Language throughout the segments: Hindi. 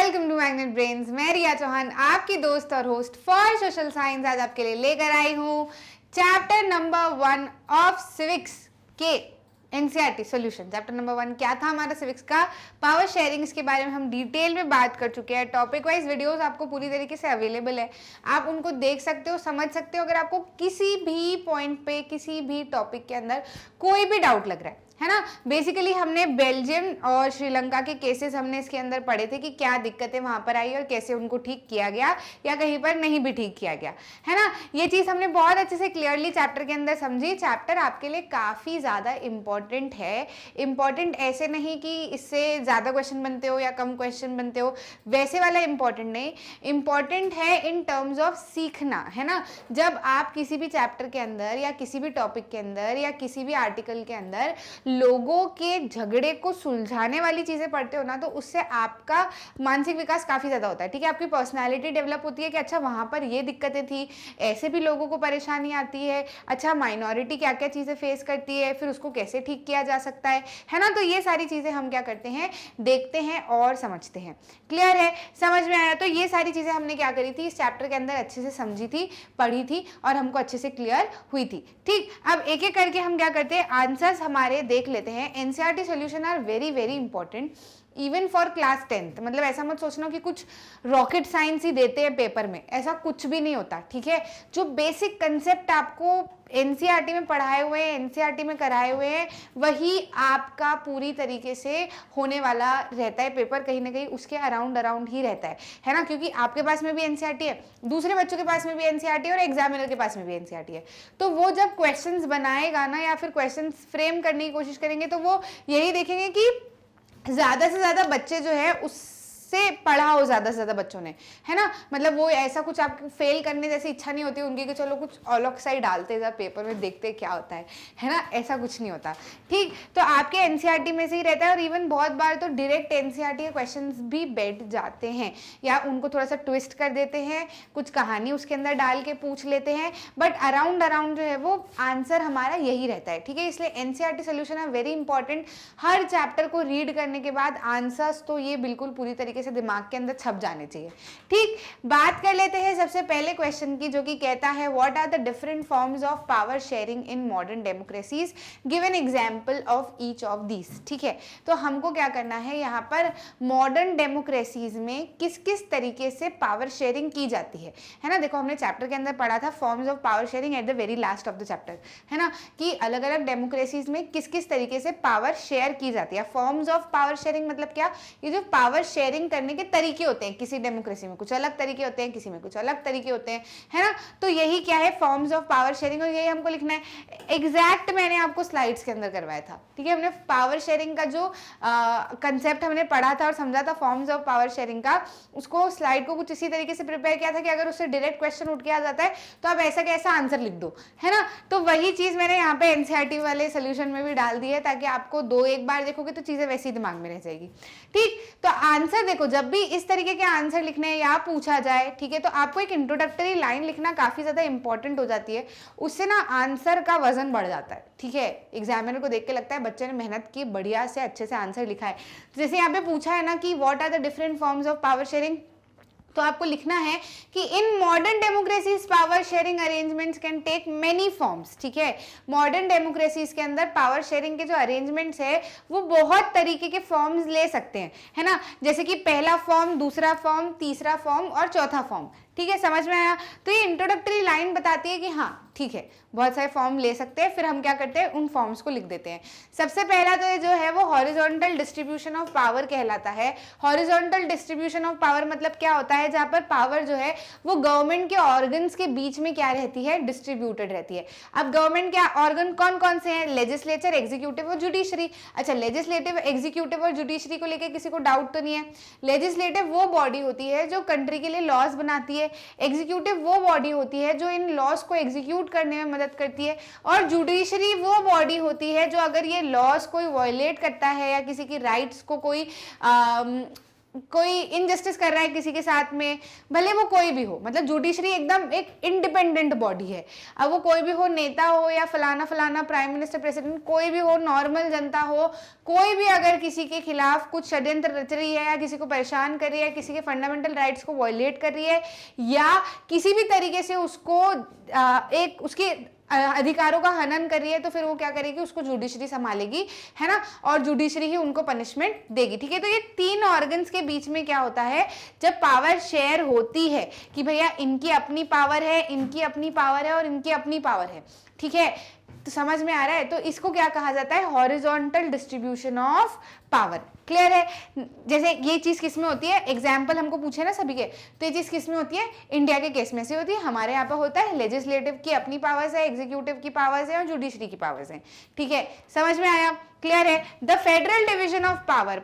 Welcome to magnet brains. मैं रिया चौहान, आपकी दोस्त और होस्ट फॉर सोशल साइंस, आज आपके लिए लेकर आई हूँ चैप्टर नंबर 1 ऑफ सिविक्स के एनसीईआरटी सॉल्यूशन। चैप्टर नंबर 1 क्या था हमारा सिविक्स का? Power sharing. इसके बारे में हम डिटेल में बात कर चुके हैं। टॉपिक वाइज वीडियोस आपको पूरी तरीके से अवेलेबल है, आप उनको देख सकते हो, समझ सकते हो। अगर आपको किसी भी पॉइंट पे, किसी भी टॉपिक के अंदर कोई भी डाउट लग रहा है ना, बेसिकली हमने बेल्जियम और श्रीलंका के केसेस हमने इसके अंदर पढ़े थे कि क्या दिक्कतें वहां पर आई और कैसे उनको ठीक किया गया या कहीं पर नहीं भी ठीक किया गया, है ना। ये चीज हमने बहुत अच्छे से क्लियरली चैप्टर के अंदर समझी। चैप्टर आपके लिए काफी ज्यादा इंपॉर्टेंट है। इंपॉर्टेंट ऐसे नहीं कि इससे ज्यादा क्वेश्चन बनते हो या कम क्वेश्चन बनते हो, वैसे वाला इंपॉर्टेंट नहीं। इंपॉर्टेंट है इन टर्म्स ऑफ सीखना, है ना। जब आप किसी भी चैप्टर के अंदर या किसी भी टॉपिक के अंदर या किसी भी आर्टिकल के अंदर लोगों के झगड़े को सुलझाने वाली चीजें पढ़ते हो ना, तो उससे आपका मानसिक विकास काफी ज्यादा होता है। ठीक है, आपकी पर्सनालिटी डेवलप होती है कि अच्छा वहां पर ये दिक्कतें थी, ऐसे भी लोगों को परेशानी आती है, अच्छा माइनॉरिटी क्या क्या चीजें फेस करती है, फिर उसको कैसे ठीक किया जा सकता है ना। तो ये सारी चीजें हम क्या करते हैं, देखते हैं और समझते हैं। क्लियर है, समझ में आया? तो ये सारी चीजें हमने क्या करी थी, इस चैप्टर के अंदर अच्छे से समझी थी, पढ़ी थी और हमको अच्छे से क्लियर हुई थी। ठीक, अब एक एक करके हम क्या करते हैं, आंसर्स हमारे देख लेते हैं। NCERT solution are very very important even for class 10th। मतलब ऐसा मत सोचना कि कुछ रॉकेट साइंस ही देते हैं पेपर में, ऐसा कुछ भी नहीं होता। ठीक है, जो बेसिक कंसेप्ट आपको एनसीईआरटी में पढ़ाए हुए हैं, एनसीईआरटी में कराए हुए हैं, वही आपका पूरी तरीके से होने वाला रहता है। पेपर कहीं ना कहीं उसके अराउंड ही रहता है ना, क्योंकि आपके पास में भी एनसीईआरटी है, दूसरे बच्चों के पास में भी एनसीईआरटी है और एग्जामिनर के पास में भी एनसीईआरटी है। तो वो जब क्वेश्चंस बनाएगा ना या फिर क्वेश्चंस फ्रेम करने की कोशिश करेंगे, तो वो यही देखेंगे कि ज्यादा से ज्यादा बच्चे जो है उससे पढ़ा हो ज्यादा से ज्यादा बच्चों ने, है ना। मतलब वो ऐसा कुछ आपको फेल करने जैसी इच्छा नहीं होती उनकी कि चलो कुछ अलग सा ही डालते हैं पेपर में, देखते क्या होता है ना, ऐसा कुछ नहीं होता। ठीक, तो आपके एनसीईआरटी में से ही रहता है और इवन बहुत बार तो डायरेक्ट एनसीईआरटी के क्वेश्चंस भी बैठ जाते हैं या उनको थोड़ा सा ट्विस्ट कर देते हैं, कुछ कहानी उसके अंदर डाल के पूछ लेते हैं, बट अराउंड जो है वो आंसर हमारा यही रहता है। ठीक है, इसलिए एनसीईआरटी सोल्यूशन है वेरी इंपॉर्टेंट। हर चैप्टर को रीड करने के बाद आंसर्स तो ये बिल्कुल पूरी तरीके से दिमाग के अंदर छप जाने चाहिए। ठीक, बात कर लेते हैं सबसे पहले क्वेश्चन की, जो कि कहता है what are the different forms of power sharing in modern democracies, give an example of each of these. ठीक है, तो हमको क्या करना है, यहाँ पर मॉडर्न डेमोक्रेसीज में किस किस तरीके से पावर शेयरिंग की जाती है ना। देखो हमने चैप्टर के अंदर पढ़ा था forms of power sharing at the very last of the chapter, है ना, कि अलग अलग डेमोक्रेसीज में किस किस तरीके से पावर शेयर की जाती है। फॉर्म्स ऑफ पावर शेयरिंग मतलब क्या, ये जो पावर शेयरिंग करने के तरीके होते हैं, किसी डेमोक्रेसी में कुछ अलग तरीके होते हैं, किसी में कुछ अलग तरीके होते हैं, है ना। तो यही क्या है, फॉर्म्स ऑफ पावर शेयरिंग, और यही हमको लिखना है। एग्जैक्ट मैंने आपको स्लाइड्स के अंदर करवाया था। ठीक है, हमने पावर शेयरिंग का जो कंसेप्ट हमने पढ़ा था और समझा था फॉर्म्स ऑफ पावर शेयरिंग का, उसको स्लाइड को कुछ इसी तरीके से प्रिपेयर किया था कि अगर उससे डायरेक्ट क्वेश्चन उठ के आ जाता है तो आप ऐसा कैसा आंसर लिख दो, है ना। तो वही चीज मैंने यहाँ पे एनसीईआरटी वाले सोल्यूशन में भी डाल दी है, ताकि आपको दो एक बार देखोगे तो चीजें वैसे ही दिमाग में रह जाएगी। ठीक, तो आंसर देखो, जब भी इस तरीके के आंसर लिखने या पूछा जाए, ठीक है, तो आपको एक इंट्रोडक्टरी लाइन लिखना काफी ज्यादा इंपॉर्टेंट हो जाती है। उससे ना आंसर का वजन बढ़ जाता है। ठीक है, एग्जामिनर को देख के लगता है बच्चे ने मेहनत की, बढ़िया से अच्छे से आंसर लिखा है। जैसे यहाँ पे पूछा है ना कि what are the different forms of power sharing, तो आपको लिखना है कि in modern democracies power sharing arrangements can take many forms. ठीक है, मॉडर्न डेमोक्रेसीज के अंदर पावर शेयरिंग के जो अरेंजमेंट्स है वो बहुत तरीके के फॉर्म्स ले सकते हैं, है ना। जैसे कि पहला फॉर्म, दूसरा फॉर्म, तीसरा फॉर्म और चौथा फॉर्म। ठीक है, समझ में आया? तो ये इंट्रोडक्टरी लाइन बताती है कि हाँ ठीक है, बहुत सारे फॉर्म ले सकते हैं। फिर हम क्या करते हैं, उन फॉर्म्स को लिख देते हैं। सबसे पहला तो ये जो है वो हॉरिजॉन्टल डिस्ट्रीब्यूशन ऑफ पावर कहलाता है। हॉरिजॉन्टल डिस्ट्रीब्यूशन ऑफ पावर मतलब क्या होता है, जहां पर पावर जो है वो गवर्नमेंट के ऑर्गन्स के बीच में क्या रहती है, डिस्ट्रीब्यूटेड रहती है। अब गवर्नमेंट के ऑर्गन कौन कौन से हैं, लेजिस्लेचर, एग्जीक्यूटिव और जुडिशरी। अच्छा, लेजिस्लेटिव, एग्जीक्यूटिव और जुडिशरी को लेकर किसी को डाउट तो नहीं है। लेजिस्लेटिव वो बॉडी होती है जो कंट्री के लिए लॉज बनाती है, एग्जीक्यूटिव वो बॉडी होती है जो इन लॉज को एग्जीक्यूट करने में मदद करती है, और जुडिशरी वो बॉडी होती है जो अगर ये लॉज कोई वायलेट करता है या किसी की राइट्स को कोई कोई इनजस्टिस कर रहा है किसी के साथ में, भले वो कोई भी हो, मतलब जुडिशरी एकदम एक इंडिपेंडेंट बॉडी है। अब वो कोई भी हो, नेता हो या फलाना फलाना प्राइम मिनिस्टर, प्रेसिडेंट, कोई भी हो, नॉर्मल जनता हो, कोई भी अगर किसी के खिलाफ कुछ षड्यंत्र रच रही है या किसी को परेशान कर रही है, किसी के फंडामेंटल राइट्स को वायलेट कर रही है या किसी भी तरीके से उसको एक उसके अधिकारों का हनन कर रही है, तो फिर वो क्या करेगी, उसको जुडिशरी संभालेगी, है ना, और जुडिशरी ही उनको पनिशमेंट देगी। ठीक है, तो ये तीन ऑर्गन्स के बीच में क्या होता है, जब पावर शेयर होती है कि भैया इनकी अपनी पावर है, इनकी अपनी पावर है और इनकी अपनी पावर है, ठीक है, तो समझ में आ रहा है, तो इसको क्या कहा जाता है, horizontal distribution of power. Clear है। जैसे ये चीज किस में होती है, एग्जाम्पल हमको पूछे ना सभी के, तो ये चीज किस में होती है, इंडिया के केस में से होती है। हमारे यहाँ पे होता है लेजिस्लेटिव की अपनी पावर्स है, एग्जीक्यूटिव की पावर्स है और जुडिशरी की पावर्स है। ठीक है, समझ में आया, क्लियर है। The federal division of power,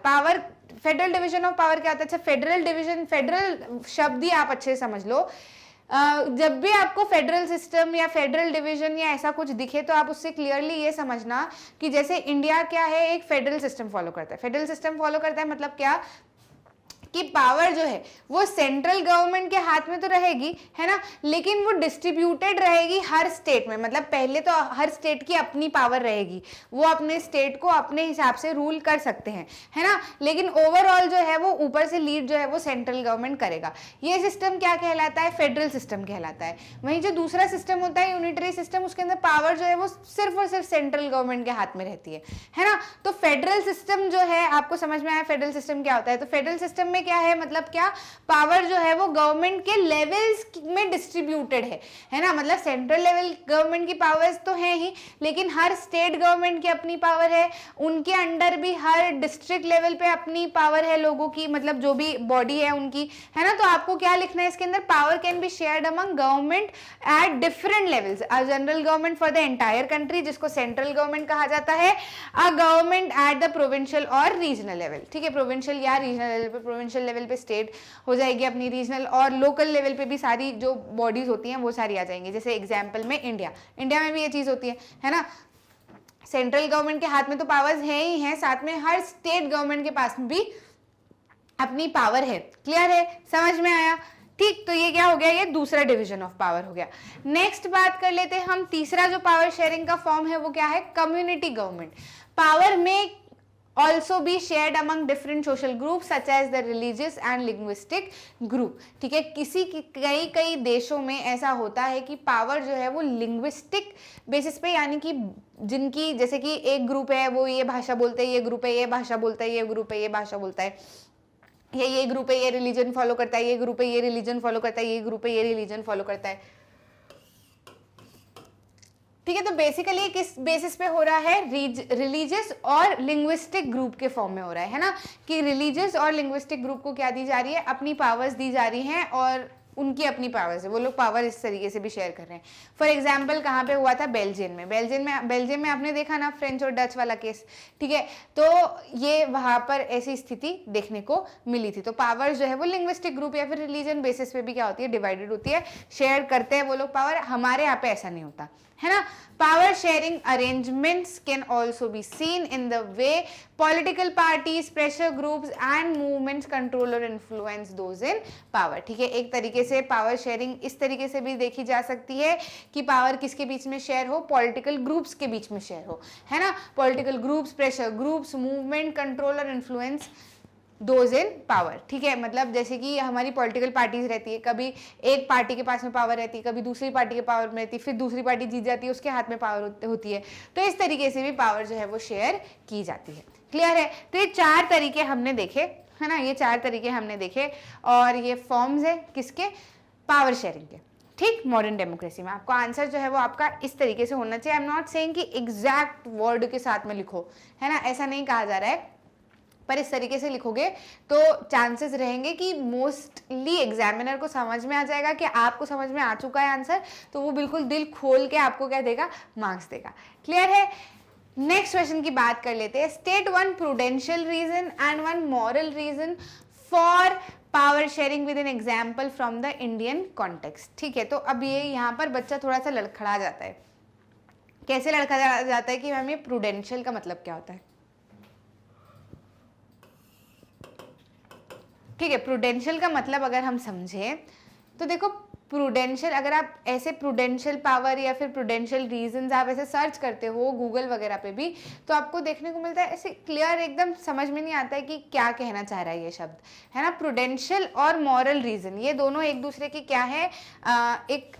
federal division of power क्या होता है, अच्छा फेडरल डिविजन, फेडरल शब्द ही आप अच्छे से समझ लो। जब भी आपको फेडरल सिस्टम या फेडरल डिवीजन या ऐसा कुछ दिखे तो आप उससे क्लियरली ये समझना कि जैसे इंडिया क्या है, एक फेडरल सिस्टम फॉलो करता है। फेडरल सिस्टम फॉलो करता है मतलब क्या कि पावर जो है वो सेंट्रल गवर्नमेंट के हाथ में तो रहेगी, है ना, लेकिन वो डिस्ट्रीब्यूटेड रहेगी हर स्टेट में। मतलब पहले तो हर स्टेट की अपनी पावर रहेगी, वो अपने स्टेट को अपने हिसाब से रूल कर सकते हैं, है ना, लेकिन ओवरऑल जो है वो ऊपर से लीड जो है वो सेंट्रल गवर्नमेंट करेगा। ये सिस्टम क्या कहलाता है, फेडरल सिस्टम कहलाता है। वहीं जो दूसरा सिस्टम होता है यूनिटरी सिस्टम, उसके अंदर पावर जो है वो सिर्फ और सिर्फ सेंट्रल गवर्नमेंट के हाथ में रहती है ना। तो फेडरल सिस्टम जो है, आपको समझ में आया फेडरल सिस्टम क्या होता है। तो फेडरल सिस्टम में क्या है, मतलब क्या, पावर जो है वो गवर्नमेंट के लेवल्स में डिस्ट्रीब्यूटेड है ना, मतलब सेंट्रल लेवल गवर्नमेंट की पावर्स तो है ही, लेकिन हर स्टेट गवर्नमेंट की अपनी पावर है, उनके अंडर भी हर डिस्ट्रिक्ट लेवल पे अपनी पावर है लोगों की, मतलब जो भी बॉडी है उनकी, है ना। तो आपको क्या लिखना है इसके अंदर, power can be shared among government at different levels, a general government for the entire country जिसको सेंट्रल गवर्नमेंट कहा जाता है, a government at the provincial और रीजनल लेवल। ठीक है, प्रोविंशियल या रीजनल लेवल पे, प्रोविंशियल लेवल पे स्टेट हो जाएगी अपनी, रीजनल और लोकल लेवल पे भी सारी जो बॉडीज होती हैं वो सारी आ जाएंगी। जैसे एग्जांपल में इंडिया में भी ये चीज होती है ना, सेंट्रल गवर्नमेंट के हाथ में तो पावर्स है ही है, साथ में हर स्टेट गवर्नमेंट के पास भी अपनी पावर है। क्लियर है, समझ में आया। ठीक, तो ये क्या हो गया, ये दूसरा डिवीजन ऑफ पावर हो गया। नेक्स्ट बात कर लेते हैं हम, तीसरा जो पावर शेयरिंग का फॉर्म है वो क्या है, कम्युनिटी गवर्नमेंट। पावर में also be shared among different social groups such as the religious and linguistic group। ठीक है, कई देशों में ऐसा होता है कि पावर जो है वो लिंग्विस्टिक बेसिस पे, यानी कि जिनकी जैसे कि एक ग्रुप है वो ये भाषा बोलते हैं, ये ग्रुप है ये भाषा बोलता है, ये ग्रुप है ये भाषा बोलता है, ये ग्रुप है ये रिलीजन फॉलो करता है, ये ग्रुप है ये रिलीजन फॉलो करता है, ये ग्रुप है ये रिलीजन फॉलो करता है। ठीक है, तो बेसिकली किस बेसिस पे हो रहा है, रिलीजियस और लिंग्विस्टिक ग्रुप के फॉर्म में हो रहा है ना, कि रिलीजियस और लिंग्विस्टिक ग्रुप को क्या दी जा रही है, अपनी पावर्स दी जा रही हैं और उनकी अपनी पावर्स है, वो लोग पावर इस तरीके से भी शेयर कर रहे हैं। फॉर एग्जाम्पल कहाँ पे हुआ था, बेल्जियम में आपने देखा ना फ्रेंच और डच वाला केस। ठीक है, तो ये वहां पर ऐसी स्थिति देखने को मिली थी। तो पावर जो है वो लिंग्विस्टिक ग्रुप या फिर रिलीजन बेसिस पे भी क्या होती है, डिवाइडेड होती है, शेयर करते हैं वो लोग पावर। हमारे यहाँ पे ऐसा नहीं होता है ना। Power sharing arrangements can also be seen in the way political parties, pressure groups and movements control और इन्फ्लुएंस दोज इन पावर। ठीक है, एक तरीके से पावर शेयरिंग इस तरीके से भी देखी जा सकती है कि पावर किसके बीच में शेयर हो, पॉलिटिकल ग्रुप्स के बीच में शेयर हो, है ना। Political groups, pressure groups, movement, control और इन्फ्लुएंस दोज इन पावर। ठीक है, मतलब जैसे कि हमारी पॉलिटिकल पार्टीज रहती है, कभी एक पार्टी के पास में पावर रहती है, कभी दूसरी पार्टी के पावर में रहती है, फिर दूसरी पार्टी जीत जाती है, उसके हाथ में पावर होती है, तो इस तरीके से भी पावर जो है वो शेयर की जाती है। क्लियर है, तो ये चार तरीके हमने देखे, है ना, ये चार तरीके हमने देखे और ये फॉर्म्स है किसके, पावर शेयरिंग के। ठीक, मॉडर्न डेमोक्रेसी में आपको आंसर जो है वो आपका इस तरीके से होना चाहिए। आई एम नॉट सेइंग कि एग्जैक्ट वर्ड के साथ में लिखो, है ना, ऐसा नहीं कहा जा रहा है, पर इस तरीके से लिखोगे तो चांसेस रहेंगे कि मोस्टली एग्जामिनर को समझ में आ जाएगा कि आपको समझ में आ चुका है आंसर, तो वो बिल्कुल दिल खोल के आपको क्या देगा, मार्क्स देगा। क्लियर है। नेक्स्ट क्वेश्चन की बात कर लेते हैं। State one prudential reason and one moral reason for power sharing with an example from the Indian context. ठीक है, तो अब ये यहाँ पर बच्चा थोड़ा सा लड़खड़ा जाता है। कैसे लड़खड़ा जाता है कि मैम ये प्रूडेंशियल का मतलब क्या होता है। ठीक है, प्रूडेंशियल का मतलब अगर हम समझें तो देखो, प्रूडेंशियल, अगर आप ऐसे प्रूडेंशियल पावर या फिर प्रूडेंशियल रीजंस आप ऐसे सर्च करते हो गूगल वगैरह पे भी, तो आपको देखने को मिलता है ऐसे क्लियर एकदम समझ में नहीं आता है कि क्या कहना चाह रहा है ये शब्द, है ना। प्रूडेंशियल और मॉरल रीजन ये दोनों एक दूसरे की क्या है, एक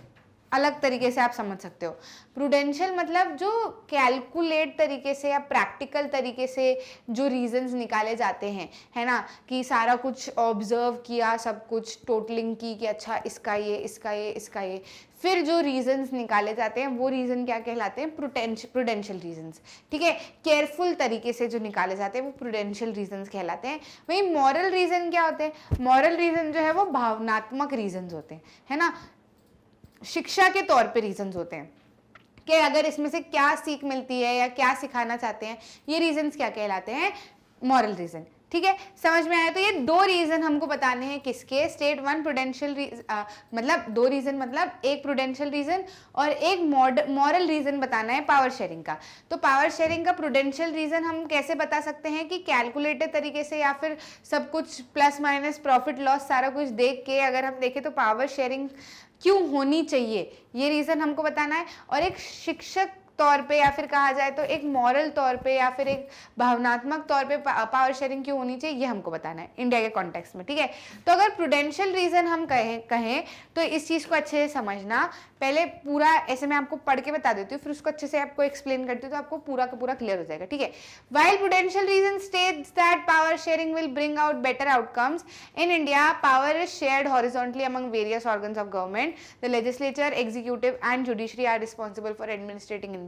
अलग तरीके से आप समझ सकते हो। प्रूडेंशियल मतलब जो कैलकुलेट तरीके से या प्रैक्टिकल तरीके से जो रीजंस निकाले जाते हैं, है ना, कि सारा कुछ ऑब्जर्व किया, सब कुछ टोटलिंग की कि अच्छा इसका ये इसका ये इसका ये, फिर जो रीजंस निकाले जाते हैं वो रीजन क्या कहलाते हैं, प्रूडेंशियल रीजंस। ठीक है, केयरफुल तरीके से जो निकाले जाते हैं वो प्रूडेंशियल रीजंस कहलाते हैं। वहीं मॉरल रीजन क्या होते हैं, मॉरल रीजन जो है वो भावनात्मक रीजंस होते हैं, है ना, शिक्षा के तौर पे रीजंस होते हैं कि अगर इसमें से क्या सीख मिलती है या क्या सिखाना चाहते हैं, ये रीजंस क्या कहलाते हैं, मॉरल रीजन। ठीक है, समझ में आया। तो ये दो रीजन हमको बताने हैं किसके, स्टेट वन प्रूडेंशियल मतलब दो रीजन, मतलब एक प्रूडेंशियल रीजन और एक मॉरल रीजन बताना है पावर शेयरिंग का। तो पावर शेयरिंग का प्रूडेंशियल रीजन हम कैसे बता सकते हैं कि कैलकुलेटेड तरीके से या फिर सब कुछ प्लस माइनस प्रॉफिट लॉस सारा कुछ देख के अगर हम देखें तो पावर शेयरिंग क्यों होनी चाहिए ये रीजन हमको बताना है। और एक शिक्षक तौर पे या फिर कहा जाए तो एक मॉरल तौर पे या फिर एक भावनात्मक तौर पे पावर शेयरिंग क्यों होनी चाहिए ये हमको बताना है इंडिया के कॉन्टेक्स्ट में। ठीक है, तो अगर प्रूडेंशियल रीजन हम कहें तो इस चीज को अच्छे से समझना। पहले पूरा ऐसे मैं आपको पढ़ के बता देती हूँ, फिर उसको अच्छे से आपको एक्सप्लेन करती हूँ तो आपको पूरा का पूरा क्लियर हो जाएगा। ठीक है, while prudential reason states that power sharing will bring out better outcomes in India, power is shared horizontally among various organs of government. The legislature, executive and judiciary are responsible for administrating India.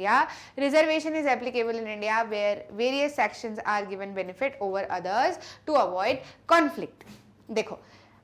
Reservation is applicable in India where various sections are given benefit over others to avoid conflict. देखो,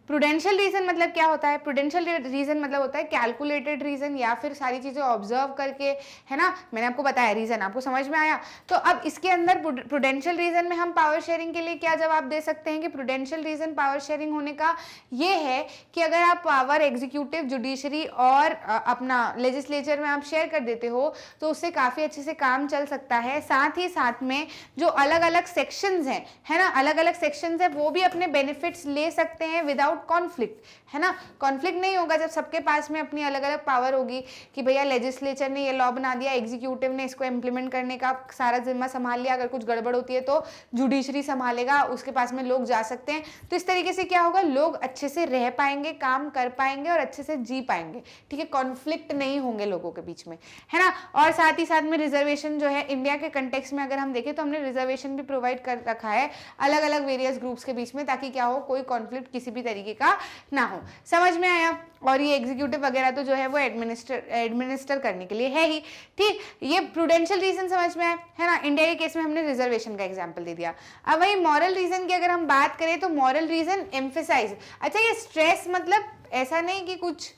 प्रूडेंशियल रीजन मतलब क्या होता है, प्रूडेंशियल रीजन मतलब होता है कैलकुलेटेड रीजन या फिर सारी चीजें ऑब्जर्व करके, है ना, मैंने आपको बताया रीजन, आपको समझ में आया। तो अब इसके अंदर प्रूडेंशियल रीजन में हम पावर शेयरिंग के लिए क्या जवाब दे सकते हैं कि प्रूडेंशियल रीजन पावर शेयरिंग होने का ये है कि अगर आप पावर एग्जीक्यूटिव, जुडिशरी और अपना लेजिस्लेचर में आप शेयर कर देते हो तो उससे काफी अच्छे से काम चल सकता है। साथ ही साथ में जो अलग अलग सेक्शंस हैं, है ना, अलग अलग सेक्शंस है वो भी अपने बेनिफिट्स ले सकते हैं विदाउट कॉन्फ्लिक्ट, है ना। कॉन्फ्लिक्ट नहीं होगा जब सबके पास में अपनी अलग अलग पावर होगी कि भैया लेजिस्लेचर ने ये लॉ बना दिया, एग्जीक्यूटिव ने इसको इम्प्लीमेंट करने का सारा जिम्मा संभाल लिया, अगर कुछ गड़बड़ होती है तो जुडिशरी संभालेगा, उसके पास में लोग जा सकते हैं। तो इस तरीके से क्या होगा, लोग अच्छे से रह पाएंगे, काम कर पाएंगे और अच्छे से जी पाएंगे। ठीक है, कॉन्फ्लिक्ट नहीं होंगे लोगों के बीच में, है ना। और साथ ही साथ में रिजर्वेशन जो है इंडिया के कंटेक्स्ट में अगर हम देखें तो हमने रिजर्वेशन भी प्रोवाइड कर रखा है अलग अलग वेरियस ग्रुप्स के बीच में, ताकि क्या हो, कोई कॉन्फ्लिक्ट किसी भी तरीके का ना हो। समझ में आया। और ये एग्जीक्यूटिव वगैरह तो जो है वो एडमिनिस्टर करने के लिए है ही। ठीक, ये प्रूडेंशियल रीजन समझ में आया, है ना। इंडिया के केस में हमने रिजर्वेशन का एग्जांपल दे दिया। अब वही मॉरल रीजन की अगर हम बात करें तो मॉरल रीजन एम्फेसाइज, अच्छा ये स्ट्रेस मतलब ऐसा नहीं कि कुछ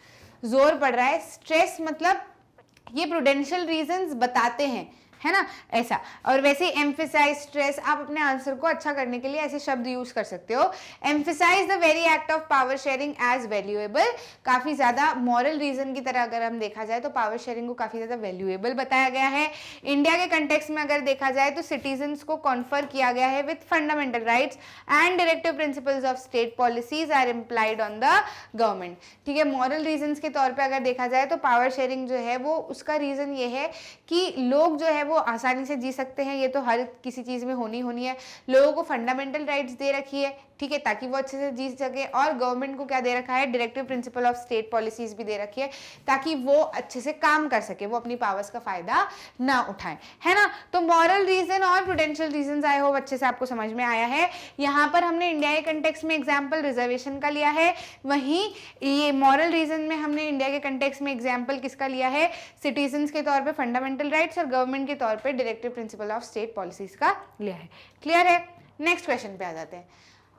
जोर पड़ रहा है, स्ट्रेस मतलब ये प्रूडेंशियल रीजंस बताते हैं, है ना, ऐसा। और वैसे एम्फेसाइज, स्ट्रेस, आप अपने आंसर को अच्छा करने के लिए ऐसे शब्द यूज कर सकते हो। Emphasise the very act of power sharing as valuable, काफी ज्यादा मॉरल रीजन की तरह अगर हम देखा जाए तो पावर शेयरिंग को काफी ज्यादा वैल्यूएबल बताया गया है। इंडिया के कंटेक्स्ट में अगर देखा जाए तो सिटीजन्स को कॉन्फर किया गया है with fundamental rights and directive principles of state policies are implied on the government. ठीक है, मॉरल रीजन के तौर पर अगर देखा जाए तो पावर शेयरिंग जो है वो उसका रीजन ये है कि लोग जो है वो आसानी से जी सकते हैं, ये तो हर किसी चीज में होनी है। लोगों को फंडामेंटल राइट्स दे रखी है, ठीक है, ताकि वो अच्छे से जी सके। और गवर्नमेंट को क्या दे रखा है, directive principle of state policies भी दे रखी है ताकि वो अच्छे से काम कर सके, वो अपनी पावर्स का फायदा ना उठाए, है ना। तो मॉरल रीजन और प्रूडेंशियल रीजन आए हो अच्छे से आपको समझ में आया है। यहाँ पर हमने इंडिया के कंटेक्स्ट में एग्जाम्पल रिजर्वेशन का लिया है, वहीं ये मॉरल रीजन में हमने इंडिया के कंटेक्स्ट में एग्जाम्पल किसका लिया है, सिटीजन्स के तौर पर फंडामेंटल राइट्स और गवर्नमेंट के तौर पर directive principle of state policies का लिया है। क्लियर है। नेक्स्ट क्वेश्चन पे आ जाते हैं।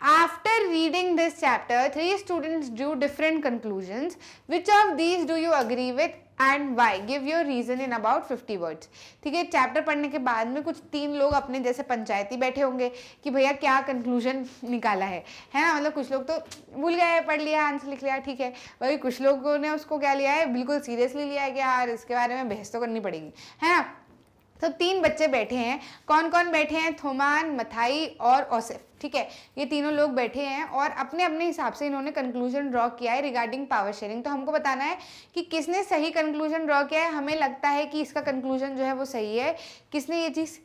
After reading this chapter, 3 students drew different conclusions. Which of these do you agree with and why? Give your reason in about 50 words. ठीक है, चैप्टर पढ़ने के बाद में कुछ 3 लोग अपने जैसे पंचायती बैठे होंगे कि भैया क्या कंक्लूजन निकाला है ना। मतलब कुछ लोग तो भूल गए, पढ़ लिया, आंसर लिख लिया, ठीक है। वही कुछ लोगों ने उसको क्या लिया है, बिल्कुल सीरियसली लिया है कि यार इसके बारे में बहस तो करनी पड़ेगी, है ना। तो 3 बच्चे बैठे हैं, कौन कौन बैठे हैं, थोमान, मथाई और औसिफ। ठीक है, ये तीनों लोग बैठे हैं और अपने अपने हिसाब से इन्होंने कंक्लूजन ड्रॉ किया है रिगार्डिंग पावर शेयरिंग। तो हमको बताना है कि किसने सही कंक्लूजन ड्रॉ किया है। हमें लगता है कि इसका कंक्लूजन जो है वो सही है। किसने ये चीज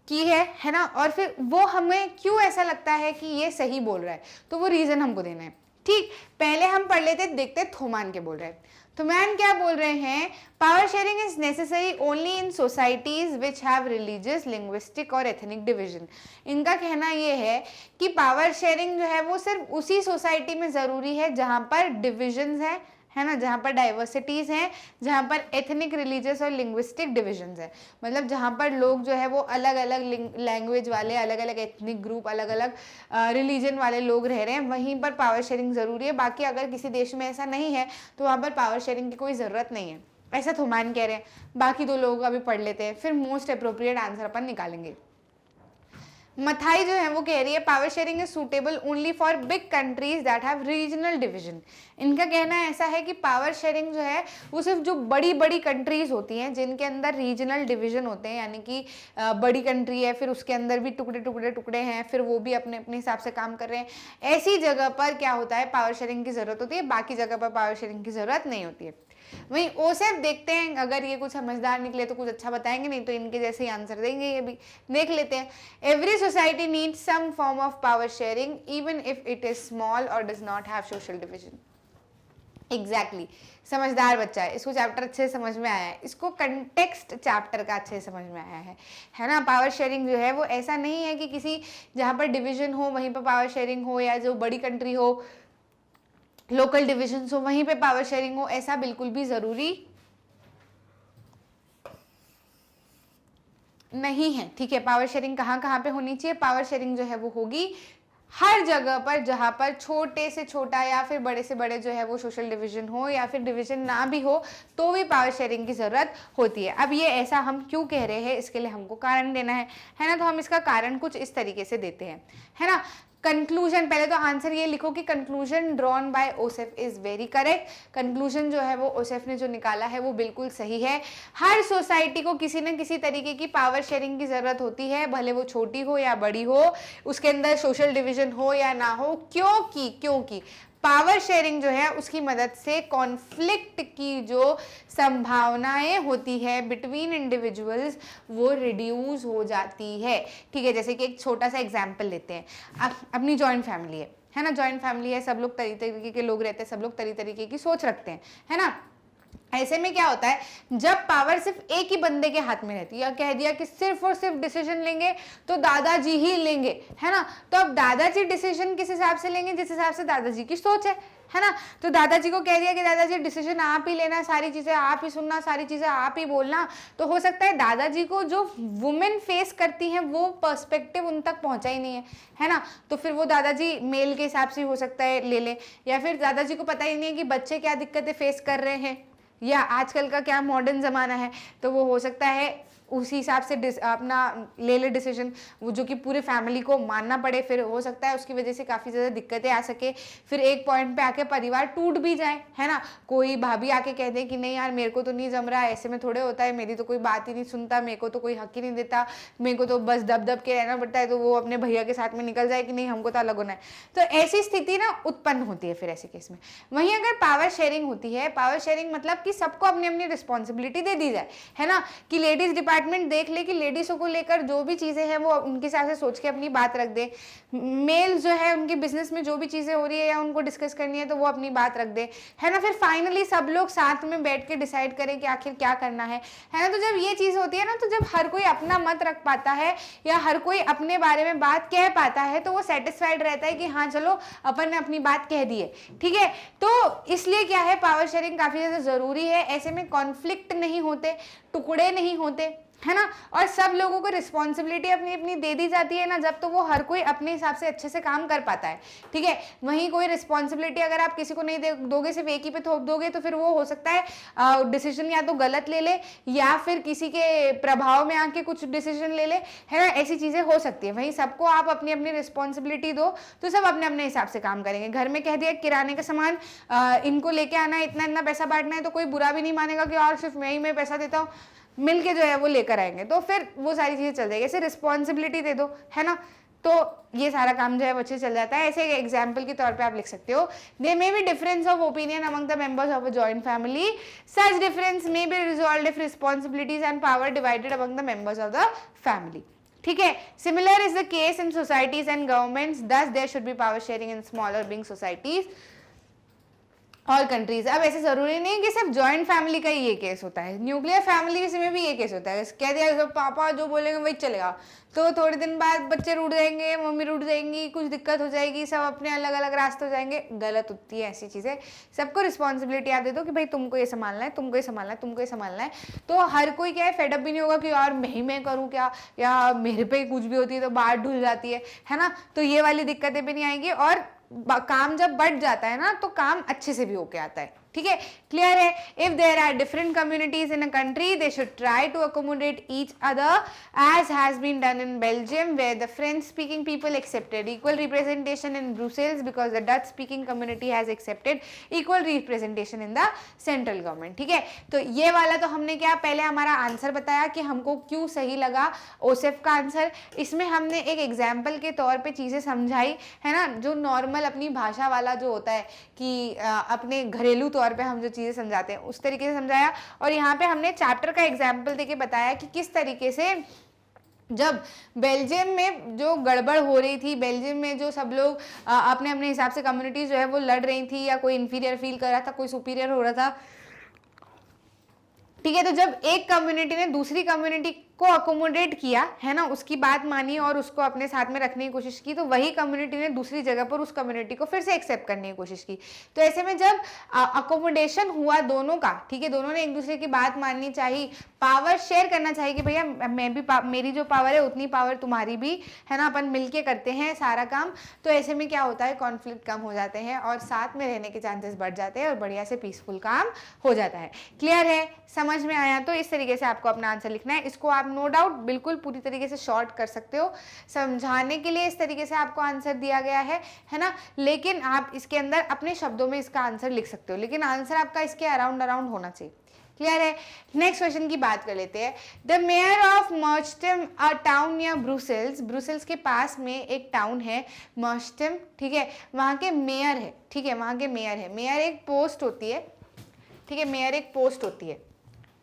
की है ना, और फिर वो हमें क्यों ऐसा लगता है कि ये सही बोल रहा है, तो वो रीजन हमको देना है। ठीक, पहले हम पढ़ लेते देखते थोमान के बोल रहे हैं। थोमान क्या बोल रहे हैं, power sharing is necessary only in societies which have religious, linguistic और एथनिक डिविजन। इनका कहना ये है कि पावर शेयरिंग जो है वो सिर्फ उसी सोसाइटी में जरूरी है जहां पर डिविजन्स है ना, जहाँ पर डाइवर्सिटीज़ हैं, जहाँ पर एथनिक, रिलीजियस और लिंग्विस्टिक डिविजन्स है, मतलब जहाँ पर लोग जो है वो अलग अलग लैंग्वेज वाले, अलग अलग एथनिक ग्रुप, अलग अलग रिलीजन वाले लोग रह रहे हैं, वहीं पर पावर शेयरिंग ज़रूरी है। बाकी अगर किसी देश में ऐसा नहीं है तो वहाँ पर पावर शेयरिंग की कोई ज़रूरत नहीं है, ऐसा थोमान कह रहे हैं। बाकी दो लोगों का भी पढ़ लेते हैं, फिर मोस्ट अप्रोप्रिएट आंसर अपन निकालेंगे। मथाई जो है वो कह रही है power sharing is suitable only for big countries that have regional division. इनका कहना ऐसा है कि पावर शेयरिंग जो है वो सिर्फ जो बड़ी बड़ी कंट्रीज होती हैं जिनके अंदर रीजनल डिवीजन होते हैं, यानी कि बड़ी कंट्री है फिर उसके अंदर भी टुकड़े टुकड़े टुकड़े हैं, फिर वो भी अपने अपने हिसाब से काम कर रहे हैं, ऐसी जगह पर क्या होता है पावर शेयरिंग की जरूरत होती है, बाकी जगह पर पावर शेयरिंग की जरूरत नहीं होती है। वहीं ओसेफ देखते हैं, अगर ये कुछ समझदार निकले तो कुछ अच्छा बताएंगे, नहीं तो इनके जैसे ही आंसर देंगे। ये भी देख लेते हैं। Every society needs some form of power sharing even if it is small or does not have social division. Exactly, समझदार बच्चा है, इसको चैप्टर अच्छे से समझ में आया है, इसको कंटेक्स्ट चैप्टर का अच्छे से समझ में आया है ना। पावर शेयरिंग जो है वो ऐसा नहीं है कि किसी जहाँ पर डिवीजन हो वहीं पर पावर शेयरिंग हो, या जो बड़ी कंट्री हो लोकल डिविजन हो वहीं पे पावर शेयरिंग हो, ऐसा बिल्कुल भी जरूरी नहीं है। ठीक है, पावर शेयरिंग कहाँ कहाँ पे होनी चाहिए, पावर शेयरिंग जो है वो होगी हर जगह पर जहां पर छोटे से छोटा या फिर बड़े से बड़े जो है वो सोशल डिवीजन हो, या फिर डिवीजन ना भी हो तो भी पावर शेयरिंग की जरूरत होती है। अब ये ऐसा हम क्यों कह रहे हैं, इसके लिए हमको कारण देना है ना। तो हम इसका कारण कुछ इस तरीके से देते हैं, है ना। कंक्लूजन, पहले तो आंसर ये लिखो कि conclusion drawn by Oseph is very correct. Conclusion जो है वो ओसेफ ने जो निकाला है वो बिल्कुल सही है। हर सोसाइटी को किसी न किसी तरीके की पावर शेयरिंग की जरूरत होती है, भले वो छोटी हो या बड़ी हो, उसके अंदर सोशल डिवीजन हो या ना हो, क्योंकि पावर शेयरिंग जो है उसकी मदद से कॉन्फ्लिक्ट की जो संभावनाएं होती है बिटवीन इंडिविजुअल्स वो रिड्यूस हो जाती है। ठीक है, जैसे कि एक छोटा सा एग्जांपल लेते हैं, अपनी जॉइंट फैमिली है ना, जॉइंट फैमिली है, सब लोग तरीके के लोग रहते हैं, सब लोग तरीके की सोच रखते हैं, है ना। ऐसे में क्या होता है, जब पावर सिर्फ एक ही बंदे के हाथ में रहती है, या कह दिया कि सिर्फ और सिर्फ डिसीजन लेंगे तो दादाजी ही लेंगे, है ना। तो अब दादाजी डिसीजन किस हिसाब से लेंगे, जिस हिसाब से दादाजी की सोच है ना। तो दादाजी को कह दिया कि दादाजी डिसीजन आप ही लेना, सारी चीजें आप ही सुनना, सारी चीजें आप ही बोलना, तो हो सकता है दादाजी को जो वुमेन फेस करती हैं वो पर्सपेक्टिव उन तक पहुंचा ही नहीं है ना। तो फिर वो दादाजी मेल के हिसाब से हो सकता है ले ले, या फिर दादाजी को पता ही नहीं है कि बच्चे क्या दिक्कतें फेस कर रहे हैं या आजकल का क्या मॉडर्न ज़माना है, तो वो हो सकता है उसी हिसाब से अपना ले ले डिसीजन, वो जो कि पूरे फैमिली को मानना पड़े, फिर हो सकता है उसकी वजह से काफ़ी ज़्यादा दिक्कतें आ सके, फिर एक पॉइंट पे आके परिवार टूट भी जाए, है ना। कोई भाभी आके कह दे कि नहीं यार मेरे को तो नहीं जम रहा, ऐसे में थोड़े होता है, मेरी तो कोई बात ही नहीं सुनता, मेरे को तो कोई हक ही नहीं देता, मेरे को तो बस दब के रहना पड़ता है, तो वो अपने भैया के साथ में निकल जाए कि नहीं हमको तो अलग होना है। तो ऐसी स्थिति ना उत्पन्न होती है फिर ऐसे केस में। वहीं अगर पावर शेयरिंग होती है, पावर शेयरिंग मतलब कि सबको अपनी अपनी रिस्पॉन्सिबिलिटी दे दी जाए, है ना, कि लेडीज डिपार्टमेंट देख ले कि लेडीजों को लेकर जो भी चीजें हैं वो उनके हिसाब से सोच के अपनी बात रख दे, मेल जो है उनके बिजनेस में जो भी चीजें हो रही है या उनको डिस्कस करनी है तो वो अपनी बात रख दे, है ना। फिर फाइनली सब लोग साथ में बैठ के डिसाइड करें कि आखिर क्या करना है ना। तो जब ये चीज होती है ना, तो जब हर कोई अपना मत रख पाता है या हर कोई अपने बारे में बात कह पाता है तो वो सेटिस्फाइड रहता है कि हाँ चलो अपन ने अपनी बात कह दी है, ठीक है। तो इसलिए क्या है, पावर शेयरिंग काफी ज्यादा जरूरी है। ऐसे में कॉन्फ्लिक्ट नहीं होते, टुकड़े नहीं होते, है ना, और सब लोगों को रिस्पॉन्सिबिलिटी अपनी अपनी दे दी जाती है ना, जब तो वो हर कोई अपने हिसाब से अच्छे से काम कर पाता है, ठीक है। वहीं कोई रिस्पॉन्सिबिलिटी अगर आप किसी को नहीं दोगे, सिर्फ एक ही पे थोप दोगे, तो फिर वो हो सकता है डिसीजन या तो गलत ले ले या फिर किसी के प्रभाव में आके कुछ डिसीजन ले ले, है ना, ऐसी चीजें हो सकती है। वहीं सबको आप अपनी अपनी रिस्पॉन्सिबिलिटी दो तो सब अपने अपने हिसाब से काम करेंगे। घर में कह दिया किराने का सामान इनको लेके आना है, इतना इतना पैसा बांटना है, तो कोई बुरा भी नहीं मानेगा कि और सिर्फ मैं ही पैसा देता हूँ, मिल के जो है वो लेकर आएंगे, तो फिर वो सारी चीज़ें चल जाएगी। ऐसे रिस्पॉन्सिबिलिटी दे दो, है ना, तो ये सारा काम जो है वो अच्छे चल जाता है। ऐसे एग्जाम्पल के तौर पे आप लिख सकते हो, they may be difference of opinion among the members of a joint family, such difference may be resolved if responsibilities and power divided among the members of the family. ठीक है, similar is the case in societies and governments, thus there should be power sharing in smaller big societies और कंट्रीज। अब ऐसे जरूरी नहीं कि सिर्फ जॉइंट फैमिली का ही ये केस होता है, न्यूक्लियर फैमिली में भी ये केस होता है। कह दिया पापा जो बोलेंगे वही चलेगा, तो थोड़े दिन बाद बच्चे रूठ जाएंगे, मम्मी रूठ जाएंगी, कुछ दिक्कत हो जाएगी, सब अपने अलग अलग रास्ते हो जाएंगे, गलत होती है ऐसी चीज़ें। सबको रिस्पॉन्सिबिलिटी आप दे दो कि भाई तुमको ये संभालना है, तुमको ये संभालना है, तुमको ये संभालना है। तो हर कोई क्या है, फेडअप भी नहीं होगा कि यार मैं करूँ क्या, या मेरे पे कुछ भी होती है तो बात ढुल जाती है ना, तो ये वाली दिक्कतें भी नहीं आएंगी। और काम जब बढ़ जाता है ना तो काम अच्छे से भी होके आता है। ठीक है, क्लियर है। If there are different communities in a country they should try to accommodate each other as has been done in Belgium where the French speaking people accepted equal representation in Brussels because the Dutch speaking community has accepted equal representation in the central government. ठीक है, तो ये वाला तो हमने क्या पहले हमारा आंसर बताया कि हमको क्यों सही लगा ओसेफ का आंसर। इसमें हमने एक एग्जाम्पल के तौर पे चीजें समझाई, है ना, जो नॉर्मल अपनी भाषा वाला जो होता है कि अपने घरेलू तौर पे हम जो चीजें समझाते हैं उस तरीके से समझाया। और यहाँ पे हमने चैप्टर का एग्जाम्पल देके बताया कि किस तरीके से जब बेल्जियम में जो गड़बड़ हो रही थी, बेल्जियम में जो सब लोग अपने अपने हिसाब से कम्युनिटी जो है वो लड़ रही थी, या कोई इंफीरियर फील कर रहा था, कोई सुपीरियर हो रहा था। ठीक है, तो जब एक कम्युनिटी ने दूसरी कम्युनिटी को अकोमोडेट किया, है ना, उसकी बात मानी और उसको अपने साथ में रखने की कोशिश की, तो वही कम्युनिटी ने दूसरी जगह पर उस कम्युनिटी को फिर से एक्सेप्ट करने की कोशिश की। तो ऐसे में जब अकोमोडेशन हुआ दोनों का, ठीक है, दोनों ने एक दूसरे की बात माननी चाहिए, पावर शेयर करना चाहिए कि भैया मैं भी मेरी जो पावर है उतनी पावर तुम्हारी भी, है ना, अपन मिलके करते हैं सारा काम। तो ऐसे में क्या होता है, कॉन्फ्लिक्ट कम हो जाते हैं और साथ में रहने के चांसेस बढ़ जाते हैं और बढ़िया से पीसफुल काम हो जाता है। क्लियर है, समझ में आया? तो इस तरीके से आपको अपना आंसर लिखना है। इसको आप नो डाउट बिल्कुल पूरी तरीके से शॉर्ट कर सकते हो, समझाने के लिए इस तरीके से आपको आंसर दिया गया है ना, लेकिन आप इसके अंदर अपने शब्दों में इसका आंसर लिख सकते हो, लेकिन आंसर आपका इसके अराउंड होना चाहिए। क्लियर है? नेक्स्ट क्वेश्चन की बात कर लेते हैं। The mayor of Merchtem, a town near Brussels, Brussels के पास में एक टाउन है मर्स्टम, ठीक है, वहाँ के मेयर है, ठीक है, वहाँ के मेयर है। मेयर एक पोस्ट होती है, ठीक है, मेयर एक पोस्ट होती है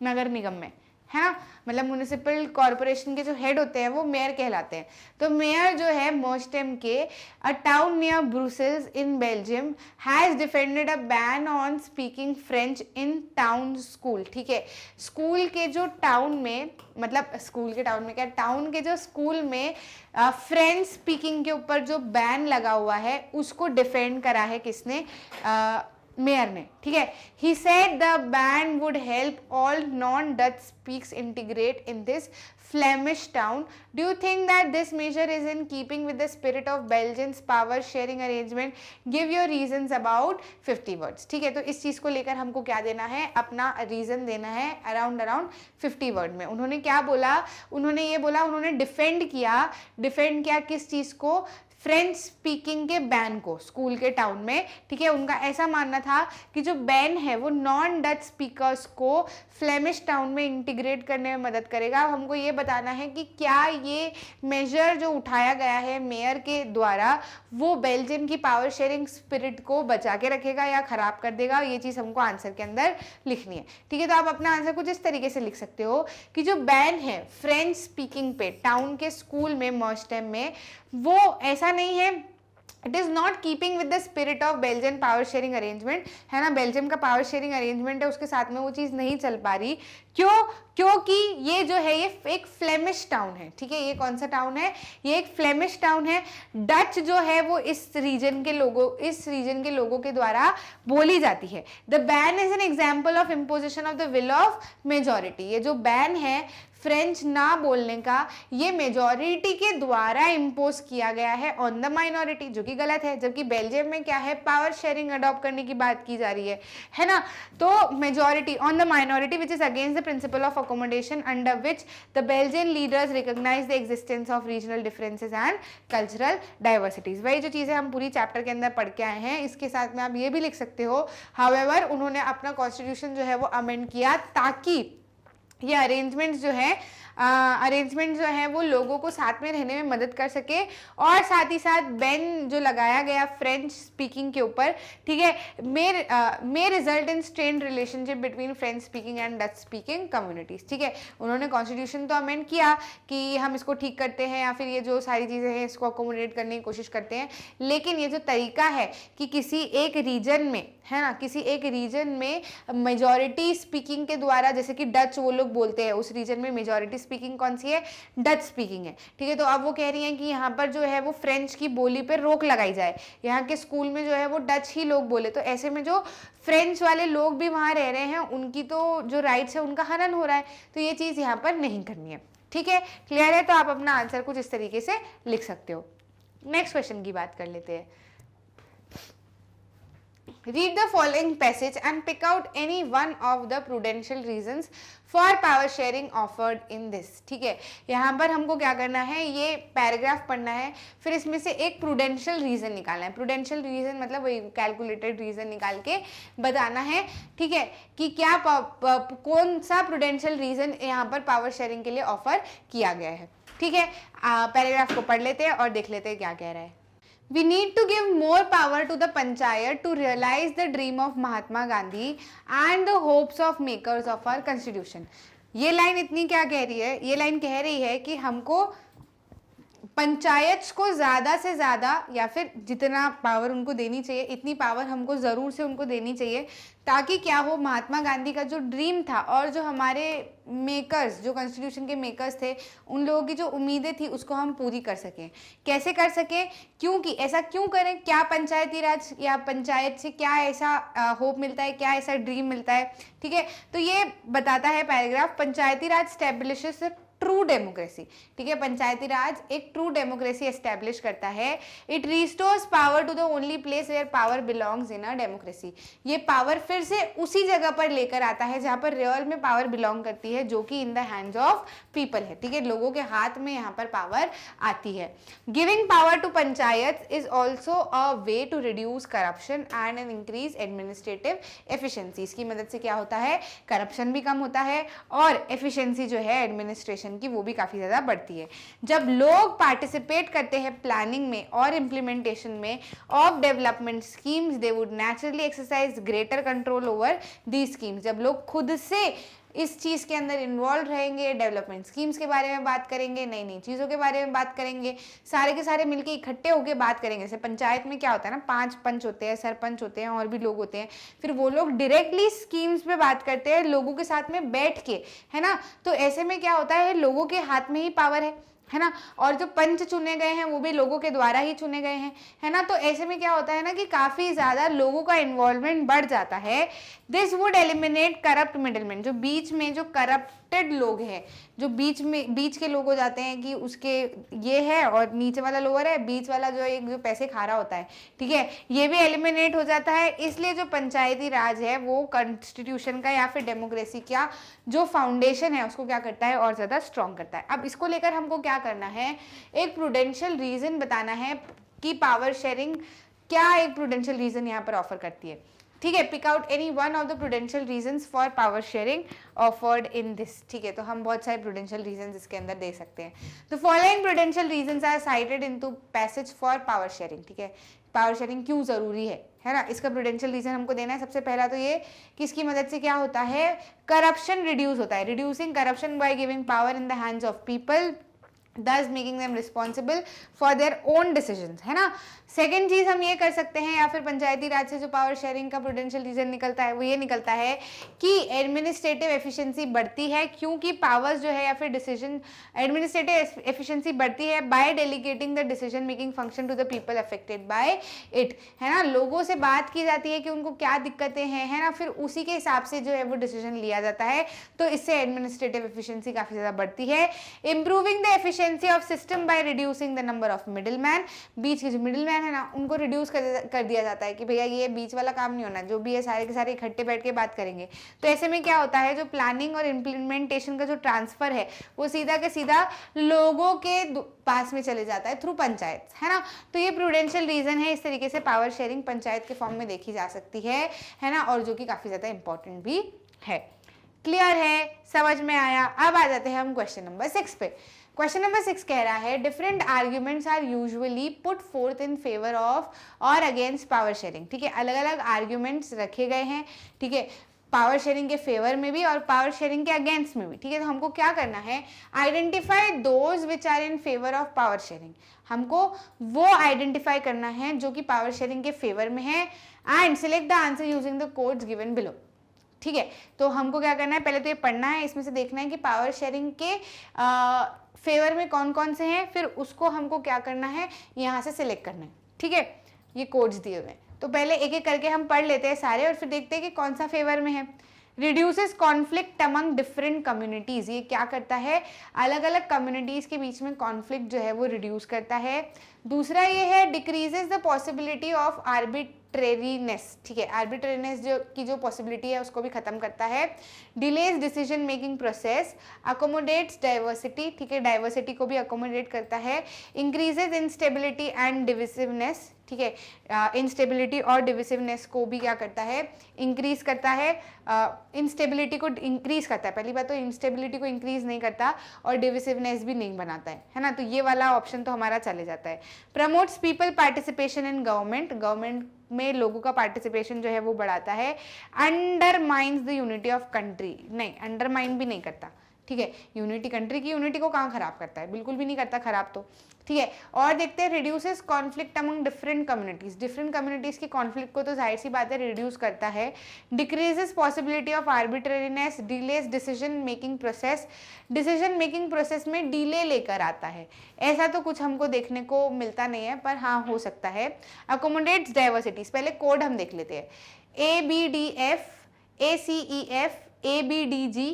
नगर निगम में, है ना, मतलब म्यूनिसिपल कॉर्पोरेशन के जो हेड होते हैं वो मेयर कहलाते हैं। तो मेयर जो है मर्स्टम के, अ town near Brussels in Belgium has defended a ban on speaking French in town school. ठीक है, स्कूल के जो टाउन में, मतलब स्कूल के टाउन में क्या, टाउन के जो स्कूल में फ्रेंच स्पीकिंग के ऊपर जो बैन लगा हुआ है उसको डिफेंड करा है किसने, मेयर ने। ठीक है, he said the ban would help all non Dutch speaks integrate in this Flemish town. Do you think that this measure is in keeping with the spirit of Belgium's power sharing arrangement? Give your reasons about 50 words. ठीक है, तो इस चीज को लेकर हमको क्या देना है, अपना रीजन देना है अराउंड 50 वर्ड में। उन्होंने क्या बोला, उन्होंने ये बोला, उन्होंने डिफेंड किया किस चीज को, फ्रेंच स्पीकिंग के बैन को स्कूल के टाउन में। ठीक है, उनका ऐसा मानना था कि जो बैन है वो नॉन डच स्पीकर्स को फ्लेमिश टाउन में इंटीग्रेट करने में मदद करेगा। हमको ये बताना है कि क्या ये मेजर जो उठाया गया है मेयर के द्वारा वो बेल्जियम की पावर शेयरिंग स्पिरिट को बचा के रखेगा या खराब कर देगा, ये चीज़ हमको आंसर के अंदर लिखनी है। ठीक है, तो आप अपना आंसर कुछ इस तरीके से लिख सकते हो कि जो बैन है फ्रेंच स्पीकिंग पे टाउन के स्कूल में मर्स्टम में, वो ऐसा नहीं है, it is not keeping with the spirit of Belgian power sharing arrangement, है ना, बेल्जियम का पावर शेयरिंग अरेंजमेंट है उसके साथ में वो चीज़ नहीं चल पा रही। क्यों? क्योंकि ये जो है ये एक फ्लेमिश टाउन है। ठीक है, ये कौन सा टाउन है, ये एक फ्लेमिश टाउन है। डच जो है वो इस रीजन के लोगों के द्वारा बोली जाती है। The ban is an example of imposition of the will of majority. ये जो बैन है फ्रेंच ना बोलने का, ये मेजॉरिटी के द्वारा इम्पोज किया गया है ऑन द माइनॉरिटी, जो कि गलत है। जबकि बेल्जियम में क्या है, पावर शेयरिंग अडॉप्ट करने की बात की जा रही है ना। तो majority on the minority which is against the principle of accommodation under which the Belgian leaders recognise the existence of regional differences and cultural diversities. वही जो चीजें हम पूरी चैप्टर के अंदर पढ़ के आए हैं, इसके साथ में आप ये भी लिख सकते हो, हाउएवर उन्होंने अपना कॉन्स्टिट्यूशन जो है वो अमेंड किया ताकि ये अरेंजमेंट जो है वो लोगों को साथ में रहने में मदद कर सके, और साथ ही साथ बैन जो लगाया गया फ्रेंच स्पीकिंग के ऊपर, ठीक है, may result in strained relationship between French speaking and Dutch speaking communities, ठीक है। उन्होंने कॉन्स्टिट्यूशन तो अमेंड किया कि हम इसको ठीक करते हैं या फिर ये जो सारी चीज़ें हैं इसको अकोमोडेट करने की कोशिश करते हैं, लेकिन ये जो तरीका है कि किसी एक रीजन में, है ना, किसी एक रीजन में मेजॉरिटी स्पीकिंग के द्वारा, जैसे कि डच वो लोग बोलते हैं, उस रीजन में मेजॉरिटी स्पीकिंग कौन सी है, डच स्पीकिंग है, ठीक है। तो अब वो कह रही हैं कि यहाँ पर जो है वो फ्रेंच की बोली पर रोक लगाई जाए, यहाँ के स्कूल में जो है वो डच ही लोग बोले, तो ऐसे में जो फ्रेंच वाले लोग भी वहाँ रह रहे हैं उनकी तो जो राइट्स है उनका हनन हो रहा है, तो ये चीज़ यहाँ पर नहीं करनी है, ठीक है। क्लियर है? तो आप अपना आंसर कुछ इस तरीके से लिख सकते हो। नेक्स्ट क्वेश्चन की बात कर लेते हैं। Read the following passage and pick out any one of the prudential reasons for power sharing offered in this, ठीक है। यहाँ पर हमको क्या करना है, ये पैराग्राफ पढ़ना है, फिर इसमें से एक प्रूडेंशियल रीजन निकालना है। प्रूडेंशियल रीजन मतलब वही कैलकुलेटेड रीजन निकाल के बताना है, ठीक है, कि क्या कौन सा प्रूडेंशियल रीजन यहाँ पर पावर शेयरिंग के लिए ऑफर किया गया है, ठीक है। पैराग्राफ को पढ़ लेते हैं और देख लेते हैं क्या कह रहा है। We need to give more power to the panchayat to realize the dream of Mahatma Gandhi and the hopes of makers of our constitution. ये लाइन इतनी क्या कह रही है, ये लाइन कह रही है कि हमको पंचायत को ज़्यादा से ज़्यादा, या फिर जितना पावर उनको देनी चाहिए इतनी पावर हमको ज़रूर से उनको देनी चाहिए, ताकि क्या हो, महात्मा गांधी का जो ड्रीम था और जो हमारे मेकर्स, जो कॉन्स्टिट्यूशन के मेकर्स थे, उन लोगों की जो उम्मीदें थी उसको हम पूरी कर सकें। कैसे कर सकें, क्योंकि ऐसा क्यों करें, क्या पंचायती राज या पंचायत से क्या ऐसा होप मिलता है, क्या ऐसा ड्रीम मिलता है, ठीक है। तो ये बताता है पैराग्राफ, पंचायती राज स्टैब्लिशेस ट्रू डेमोक्रेसी, ठीक है। पंचायती राज एक ट्रू डेमोक्रेसी एस्टैब्लिश करता है। It restores power to the only place where power belongs in a democracy. ये पावर फिर से उसी जगह पर लेकर आता है जहां पर रियल में पावर बिलोंग करती है, जो कि in the hands of people है, ठीक है। लोगों के हाथ में यहाँ पर पावर आती है। Giving power to panchayat is also a way to reduce corruption and an increase administrative efficiency. इसकी मदद से क्या होता है, करप्शन भी कम होता है और एफिशिएंसी जो है एडमिनिस्ट्रेशन की वो भी काफ़ी ज़्यादा बढ़ती है। जब लोग पार्टिसिपेट करते हैं प्लानिंग में और इम्प्लीमेंटेशन में of development schemes, they would naturally exercise greater control over the schemes. जब लोग खुद से इस चीज़ के अंदर इन्वॉल्व रहेंगे, डेवलपमेंट स्कीम्स के बारे में बात करेंगे, नई नई चीज़ों के बारे में बात करेंगे, सारे के सारे मिलके इकट्ठे होकर बात करेंगे। जैसे पंचायत में क्या होता है ना, 5 पंच होते हैं, सरपंच होते हैं और भी लोग होते हैं, फिर वो लोग डायरेक्टली स्कीम्स पे बात करते हैं लोगों के साथ में बैठ के, है ना। तो ऐसे में क्या होता है, लोगों के हाथ में ही पावर है ना, और जो पंच चुने गए हैं वो भी लोगों के द्वारा ही चुने गए हैं, है ना। तो ऐसे में क्या होता है ना कि काफ़ी ज़्यादा लोगों का इन्वॉल्वमेंट बढ़ जाता है। This would eliminate corrupt middleman. जो बीच में जो करप्टेड लोग हैं, जो बीच के लोग हो जाते हैं कि उसके ये है और नीचे वाला लोअर है, बीच वाला जो एक जो पैसे खा रहा होता है, ठीक है, ये भी एलिमिनेट हो जाता है। इसलिए जो पंचायती राज है वो कॉन्स्टिट्यूशन का या फिर डेमोक्रेसी का जो फाउंडेशन है उसको क्या करता है, और ज़्यादा स्ट्रॉन्ग करता है। अब इसको लेकर हमको क्या करना है, एक प्रूडेंशियल रीजन बताना है कि पावर शेयरिंग क्या एक प्रूडेंशियल रीजन यहाँ पर ऑफर करती है, ठीक है। Pick out any one of the prudential reasons for power sharing offered in this, ठीक है। तो हम बहुत सारे प्रूडेंशियल रीजंस इसके अंदर दे सकते हैं। तो following prudential reasons are cited into passage for power sharing, ठीक है। पावर शेयरिंग क्यों जरूरी है ना, इसका प्रूडेंशियल रीजन हमको देना है। सबसे पहला तो ये कि इसकी मदद से क्या होता है, करप्शन रिड्यूस होता है, reducing corruption by giving power in the hands of people, thus making them responsible for their own decisions, है ना। सेकेंड चीज हम ये कर सकते हैं, या फिर पंचायती राज से जो पावर शेयरिंग का प्रूडेंशियल रीजन निकलता है वो ये निकलता है कि एडमिनिस्ट्रेटिव एफिशिएंसी बढ़ती है, क्योंकि पावर्स जो है या फिर डिसीजन, एडमिनिस्ट्रेटिव एफिशिएंसी बढ़ती है by delegating the decision making function to the people affected by it, है ना। लोगों से बात की जाती है कि उनको क्या दिक्कतें हैं, है ना, फिर उसी के हिसाब से जो है वो डिसीजन लिया जाता है। तो इससे एडमिनिस्ट्रेटिव एफिशिएंसी काफी ज्यादा बढ़ती है। Improving the efficiency of system by reducing the number of middleman. बीच के जो मिडिलमैन है ना उनको रिड्यूस कर दिया जाता है कि भैया ये बीच वाला काम नहीं होना, जो भी है सारे के सारे इकट्ठे बैठ के बात करेंगे। तो ऐसे में क्या होता है, जो प्लानिंग और इम्प्लीमेंटेशन का जो ट्रांसफर है वो सीधा के सीधा लोगों के पास में चले जाता है थ्रू पंचायत, है ना। तो ये प्रूडेंशियल रीजन है। इस तरीके से पावर शेयरिंग पंचायत के फॉर्म में देखी जा सकती है ना, और जो कि काफी ज्यादा इंपॉर्टेंट भी है। क्लियर है, समझ में आया। अब आ जाते हैं हम क्वेश्चन नंबर 6 पे। क्वेश्चन नंबर 6 कह रहा है different arguments are usually put forth in favour of और अगेंस्ट पावर शेयरिंग। ठीक है, अलग अलग आर्ग्यूमेंट्स रखे गए हैं, ठीक है, पावर शेयरिंग के फेवर में भी और पावर शेयरिंग के अगेंस्ट में भी। ठीक है, तो हमको क्या करना है, identify those which are in favour of power sharing. हमको वो आइडेंटिफाई करना है जो कि पावर शेयरिंग के फेवर में है and select the answer using the codes given below. ठीक है, तो हमको क्या करना है, पहले तो ये पढ़ना है, इसमें से देखना है कि पावर शेयरिंग के फेवर में कौन कौन से हैं, फिर उसको हमको क्या करना है, यहाँ से सिलेक्ट करना है। ठीक है, ये कोड्स दिए हुए हैं, तो पहले एक एक करके हम पढ़ लेते हैं सारे और फिर देखते हैं कि कौन सा फेवर में है। Reduces conflict among different communities, ये क्या करता है, अलग अलग कम्युनिटीज के बीच में कॉन्फ्लिक्ट जो है वो रिड्यूस करता है। दूसरा ये है decreases the possibility of arbitrariness. ठीक है, आर्बिट्रेरीनेस जो पॉसिबिलिटी है उसको भी खत्म करता है। Delays decision making process, accommodates diversity. ठीक है, डाइवर्सिटी को भी अकोमोडेट करता है। Increases instability and divisiveness. ठीक है, इंस्टेबिलिटी और डिविसिवनेस को भी क्या करता है, इंक्रीज करता है। इंस्टेबिलिटी को इंक्रीज करता है, पहली बात तो इंस्टेबिलिटी को इंक्रीज नहीं करता और डिविसिवनेस भी नहीं बनाता है ना, तो ये वाला ऑप्शन तो हमारा चले जाता है। Promotes people participation in government, government में लोगों का पार्टिसिपेशन जो है वो बढ़ाता है। Undermines the unity of country, नहीं अंडरमाइन भी नहीं करता। ठीक है, यूनिटी, कंट्री की यूनिटी को कहाँ खराब करता है, बिल्कुल भी नहीं करता खराब तो। ठीक है, और देखते हैं reduces conflict among different communities, different communities की कॉन्फ्लिक्ट को तो जाहिर सी बात है रिड्यूस करता है। Decreases possibility of arbitrariness, delays decision making process, decision making process में डिले लेकर आता है, ऐसा तो कुछ हमको देखने को मिलता नहीं है पर हाँ हो सकता है। अकोमोडेट्स डाइवर्सिटीज, पहले कोड हम देख लेते हैं, ABDF, ACEF, ABDG।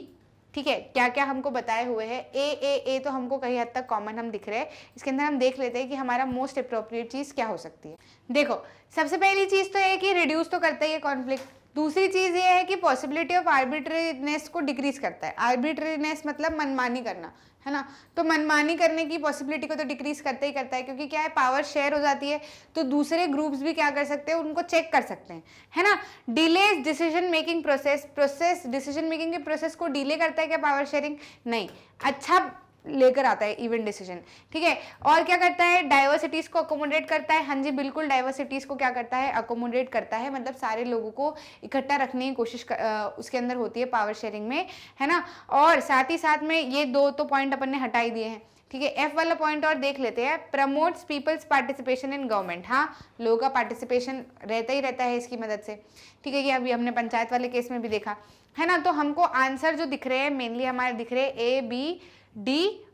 ठीक है, क्या क्या हमको बताए हुए हैं, ए तो हमको कहीं हद तक कॉमन हम दिख रहे हैं, इसके अंदर हम देख लेते हैं कि हमारा मोस्ट अप्रोप्रिएट चीज क्या हो सकती है। देखो, सबसे पहली चीज तो है कि रिड्यूस तो करता ही है कॉन्फ्लिक्ट। दूसरी चीज ये है कि पॉसिबिलिटी ऑफ आर्बिट्रेरीनेस को डिक्रीज करता है। आर्बिट्रेरीनेस मतलब मनमानी करना, है ना, तो मनमानी करने की पॉसिबिलिटी को तो डिक्रीज करता ही करता है, क्योंकि क्या है, पावर शेयर हो जाती है तो दूसरे ग्रुप्स भी क्या कर सकते हैं, उनको चेक कर सकते हैं, है ना। Delays decision making process decision making के प्रोसेस को डिले करता है क्या पावर शेयरिंग, नहीं, अच्छा लेकर आता है इवन डिसीजन। ठीक है, और क्या करता है, डाइवर्सिटीज को अकोमोडेट करता है। हाँ जी बिल्कुल, डाइवर्सिटीज को क्या करता है, अकोमोडेट करता है, मतलब सारे लोगों को इकट्ठा रखने की कोशिश उसके अंदर होती है पावर शेयरिंग में, है ना। और साथ ही साथ में ये दो तो पॉइंट अपन ने हटा ही दिए हैं। ठीक है, एफ वाला पॉइंट और देख लेते हैं, promotes peoples participation in government. हाँ, लोगों का पार्टिसिपेशन रहता ही रहता है इसकी मदद से। ठीक है, ये अभी हमने पंचायत वाले केस में भी देखा, है ना। तो हमको आंसर जो दिख रहे हैं मेनली हमारे दिख रहे हैं ABD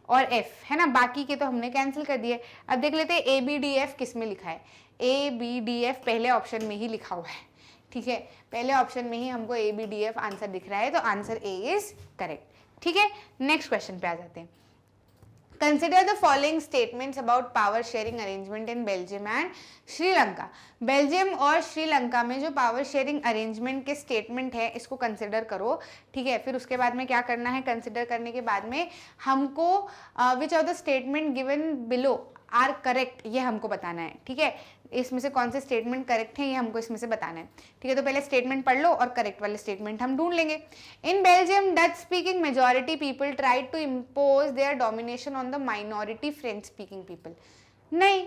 और F, है ना, बाकी के तो हमने कैंसिल कर दिए। अब देख लेते हैं ABDF किस में लिखा है। ABDF पहले ऑप्शन में ही लिखा हुआ है। ठीक है, पहले ऑप्शन में ही हमको ABDF आंसर दिख रहा है, तो आंसर A इज करेक्ट। ठीक है, नेक्स्ट क्वेश्चन पे आ जाते हैं। Consider the following statements about power sharing arrangement in Belgium and Sri Lanka. Belgium और श्रीलंका में जो पावर शेयरिंग अरेंजमेंट के स्टेटमेंट है इसको कंसिडर करो। ठीक है, फिर उसके बाद में क्या करना है, कंसिडर करने के बाद में हमको which of the statement given below are correct, ये हमको बताना है। ठीक है, इसमें से कौन से स्टेटमेंट करेक्ट है ये हमको इसमें से बताना है। ठीक है, तो पहले स्टेटमेंट पढ़ लो और करेक्ट वाले स्टेटमेंट हम ढूंढ लेंगे। In Belgium Dutch speaking majority people tried to impose their domination on the minority French speaking people. नहीं,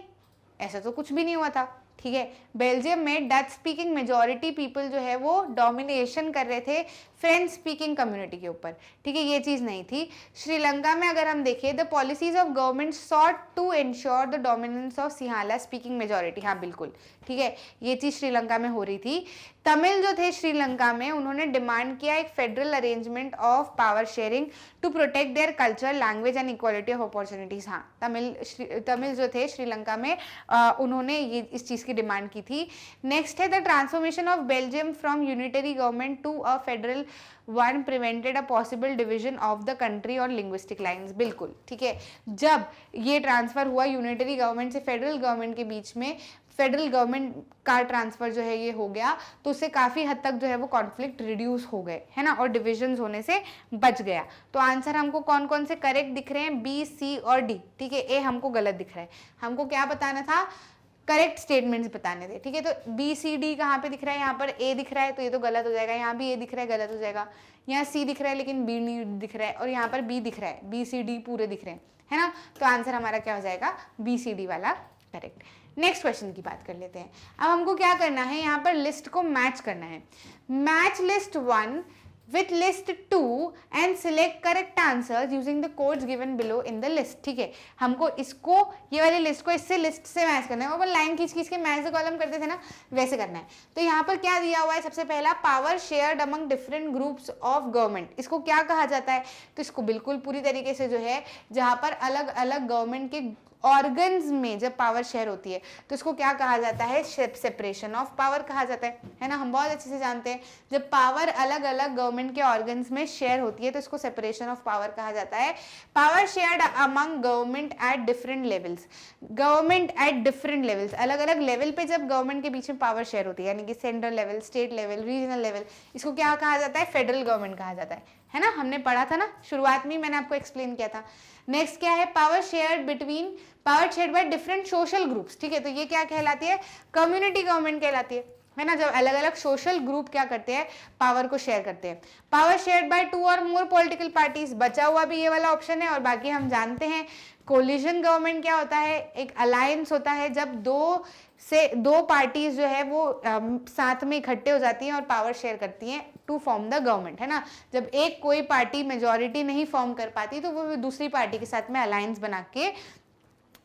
ऐसा तो कुछ भी नहीं हुआ था। ठीक है, बेल्जियम में डच स्पीकिंग मेजॉरिटी पीपल जो है वो डोमिनेशन कर रहे थे फ्रेंच स्पीकिंग कम्युनिटी के ऊपर। ठीक है, ये चीज़ नहीं थी। श्रीलंका में अगर हम देखें, the policies of government sought to ensure the dominance of Sinhala speaking majority. हाँ बिल्कुल, ठीक है, ये चीज़ श्रीलंका में हो रही थी। तमिल जो थे श्रीलंका में, उन्होंने डिमांड किया एक federal arrangement of power sharing to protect their culture, language and equality of opportunities. हाँ, तमिल जो थे श्रीलंका में उन्होंने ये इस चीज़ की डिमांड की थी। नेक्स्ट है the transformation of Belgium from unitary government to a federal one prevented a possible division of the country और लिंग्विस्टिक लाइन्स। बिल्कुल ठीक है, जब ये ट्रांसफर हुआ यूनिटरी गवर्नमेंट से फेडरल गवर्नमेंट के बीच में, फेडरल गवर्नमेंट का ट्रांसफर जो है ये हो गया, तो उससे काफ़ी हद तक जो है वो कॉन्फ्लिक्ट रिड्यूस हो गए, है ना, और डिविजन्स होने से बच गया। तो आंसर हमको कौन कौन से करेक्ट दिख रहे हैं, बी, सी और डी। ठीक है, ए हमको गलत दिख रहा है। हमको क्या बताना था, करेक्ट स्टेटमेंट्स बताने थे, ठीक है। तो बी सी डी कहाँ पे दिख रहा है, यहाँ पर ए दिख रहा है तो ये तो गलत हो जाएगा, यहाँ भी ए दिख रहा है गलत हो जाएगा, यहाँ सी दिख रहा है लेकिन बी नहीं दिख रहा है, और यहाँ पर बी दिख रहा है, बी सी डी पूरे दिख रहे हैं, है ना। तो आंसर हमारा क्या हो जाएगा, बी सी डी वाला करेक्ट। नेक्स्ट क्वेश्चन की बात कर लेते हैं। अब हमको क्या करना है, यहाँ पर लिस्ट को मैच करना है। Match list 1 with list 2 and select correct answers using the codes given below in the list, ठीक है। हमको इसको, ये वाली लिस्ट को इससे लिस्ट से मैच करना है, वो लाइन खींच खींच के मैच द कॉलम करते थे ना, वैसे करना है। तो यहाँ पर क्या दिया हुआ है, सबसे पहला power shared among different groups of government, इसको क्या कहा जाता है, तो इसको बिल्कुल पूरी तरीके से जो है, जहाँ पर अलग अलग गवर्नमेंट के ऑर्गन्स में जब पावर शेयर होती है तो इसको क्या कहा जाता है, सेपरेशन ऑफ पावर कहा जाता है ना। हम बहुत अच्छे से जानते हैं जब पावर अलग अलग गवर्नमेंट के ऑर्गन्स में शेयर होती है तो इसको सेपरेशन ऑफ पावर कहा जाता है। Power shared among government at different levels, government at different levels, अलग अलग लेवल पे जब गवर्नमेंट के बीच में पावर शेयर होती है, यानी कि central level, state level, regional level, इसको क्या कहा जाता है, फेडरल गवर्नमेंट कहा जाता है ना। हमने पढ़ा था ना शुरुआत में, मैंने आपको एक्सप्लेन किया था। नेक्स्ट क्या है, power shared between, power shared by different social groups, ठीक है। तो ये क्या कहलाती है, कम्युनिटी गवर्नमेंट कहलाती है ना। जब अलग अलग सोशल ग्रुप क्या करते हैं, पावर को शेयर करते हैं। पावर शेयर्ड बाय 2 और मोर पॉलिटिकल पार्टीज, बचा हुआ भी ये वाला ऑप्शन है, और बाकी हम जानते हैं कोलिजन गवर्नमेंट क्या होता है, एक अलायंस होता है जब दो पार्टीज जो है वो साथ में इकट्ठे हो जाती हैं और पावर शेयर करती हैं टू फॉर्म द गवर्नमेंट, है ना। जब एक कोई पार्टी मेजॉरिटी नहीं फॉर्म कर पाती तो वो दूसरी पार्टी के साथ में अलायंस बना के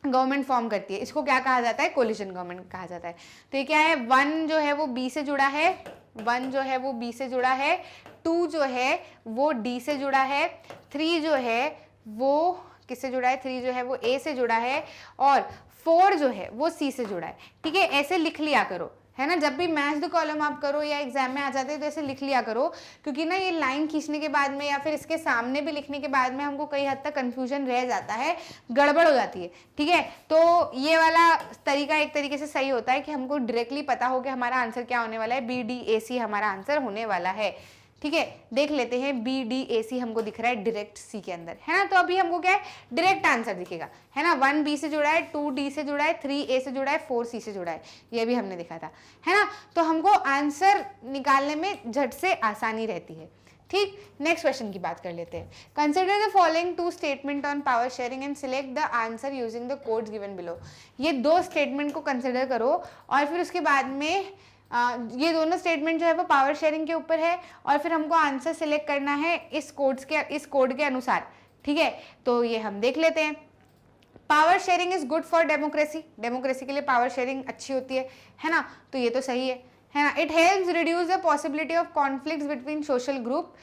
गवर्नमेंट फॉर्म करती है, इसको क्या कहा जाता है, कोलिजन गवर्नमेंट कहा जाता है। तो ये क्या है, 1 जो है वो बी से जुड़ा है, 1 जो है वो बी से जुड़ा है, 2 जो है वो डी से जुड़ा है, 3 जो है वो किससे जुड़ा है, 3 जो है वो ए से जुड़ा है, और 4 जो है वो सी से जुड़ा है, ठीक है। ऐसे लिख लिया करो, है ना। जब भी मैच द कॉलम आप करो या एग्जाम में आ जाते हैं तो ऐसे लिख लिया करो, क्योंकि ना ये लाइन खींचने के बाद में या फिर इसके सामने भी लिखने के बाद में हमको कई हद तक कंफ्यूजन रह जाता है, गड़बड़ हो जाती है, ठीक है। तो ये वाला तरीका एक तरीके से सही होता है कि हमको डायरेक्टली पता हो कि हमारा आंसर क्या होने वाला है, बी डी ए सी हमारा आंसर होने वाला है, ठीक है। देख लेते हैं, बी डी ए सी हमको दिख रहा है डायरेक्ट सी के अंदर, है ना। तो अभी हमको क्या है, डायरेक्ट आंसर दिखेगा, है ना। 1 बी से जुड़ा है, 2 डी से जुड़ा है, 3 ए से जुड़ा है, 4 सी से जुड़ा है, ये भी हमने देखा था, है ना। तो हमको आंसर निकालने में झट से आसानी रहती है, ठीक। नेक्स्ट क्वेश्चन की बात कर लेते हैं। Consider the following 2 statement on power sharing and select the answer using the codes given below. ये 2 स्टेटमेंट को कंसिडर करो और फिर उसके बाद में ये दोनों स्टेटमेंट जो है वो पावर शेयरिंग के ऊपर है, और फिर हमको आंसर सिलेक्ट करना है इस कोड के अनुसार, ठीक है। तो ये हम देख लेते हैं। Power sharing is good for democracy, democracy के लिए पावर शेयरिंग अच्छी होती है ना। तो ये तो सही है ना। It helps reduce the possibility of conflicts between social group,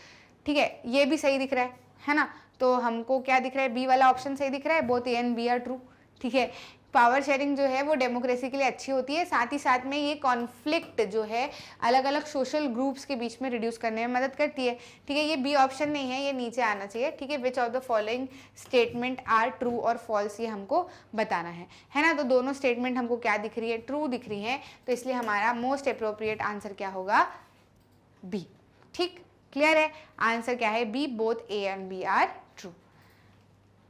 ठीक है, ये भी सही दिख रहा है ना। तो हमको क्या दिख रहा है, बी वाला ऑप्शन सही दिख रहा है, both A and B are true, ठीक है। पावर शेयरिंग जो है वो डेमोक्रेसी के लिए अच्छी होती है, साथ ही साथ में ये कॉन्फ्लिक्ट जो है अलग अलग सोशल ग्रुप्स के बीच में रिड्यूस करने में मदद करती है, ठीक है। ये बी ऑप्शन नहीं है, ये नीचे आना चाहिए, ठीक है। Which of the following statement are true और फॉल्स, ये हमको बताना है ना। तो दोनों स्टेटमेंट हमको क्या दिख रही है, ट्रू दिख रही है, तो इसलिए हमारा मोस्ट अप्रोप्रिएट आंसर क्या होगा, बी, ठीक। क्लियर है, आंसर क्या है, B, both A and B are true.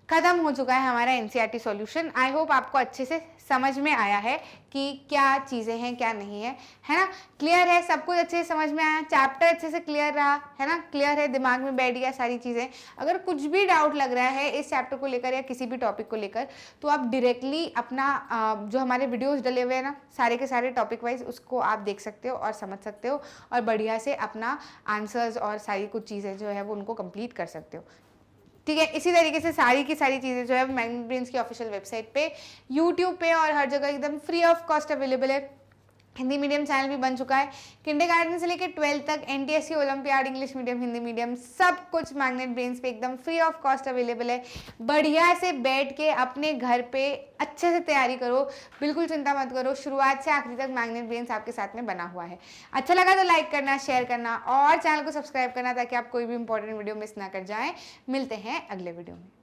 खत्म हो चुका है हमारा एनसीईआरटी सॉल्यूशन। आई होप आपको अच्छे से समझ में आया है कि क्या चीज़ें हैं क्या नहीं है ना। क्लियर है, सब कुछ अच्छे से समझ में आया, चैप्टर अच्छे से क्लियर रहा, है ना। क्लियर है, दिमाग में बैठ गया सारी चीज़ें। अगर कुछ भी डाउट लग रहा है इस चैप्टर को लेकर या किसी भी टॉपिक को लेकर, तो आप डायरेक्टली अपना जो हमारे वीडियोस डले हुए हैं ना सारे के सारे टॉपिक वाइज, उसको आप देख सकते हो और समझ सकते हो और बढ़िया से अपना आंसर्स और सारी कुछ चीज़ें जो है वो उनको कंप्लीट कर सकते हो, ठीक है। इसी तरीके से सारी की सारी चीज़ें जो है मैग्नेट ब्रेन्स की ऑफिशियल वेबसाइट पे, यूट्यूब पे और हर जगह एकदम फ्री ऑफ कॉस्ट अवेलेबल है। हिंदी मीडियम चैनल भी बन चुका है, किंडरगार्टन से लेकर 12th तक, NTSC, olympiad, English medium, Hindi medium, सब कुछ मैग्नेट ब्रेन्स पे एकदम फ्री ऑफ कॉस्ट अवेलेबल है। बढ़िया से बैठ के अपने घर पे अच्छे से तैयारी करो, बिल्कुल चिंता मत करो, शुरुआत से आखिरी तक मैग्नेट ब्रेन्स आपके साथ में बना हुआ है। अच्छा लगा तो लाइक करना, शेयर करना और चैनल को सब्सक्राइब करना ताकि आप कोई भी इंपॉर्टेंट वीडियो मिस ना कर जाएं। मिलते हैं अगले वीडियो में।